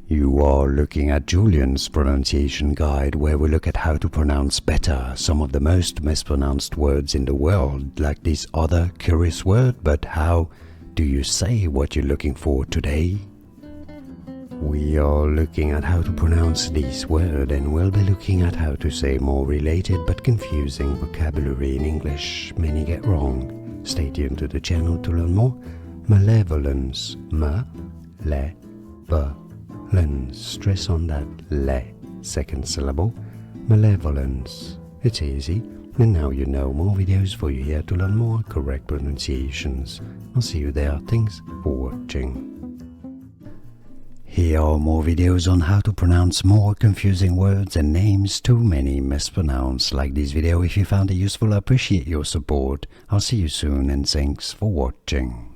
You are looking at Julian's pronunciation guide, where we look at how to pronounce better some of the most mispronounced words in the world, like this other curious word. But how do you say what you're looking for today? We are looking at how to pronounce this word, and we'll be looking at how to say more related but confusing vocabulary in English many get wrong. Stay tuned to the channel to learn more. Malevolence. Lens. Stress on that le second syllable. Malevolence. It's easy. And now you know. More videos for you here to learn more correct pronunciations. I'll see you there. Thanks for watching. Here are more videos on how to pronounce more confusing words and names too many mispronounced. Like this video if you found it useful. I appreciate your support. I'll see you soon and thanks for watching.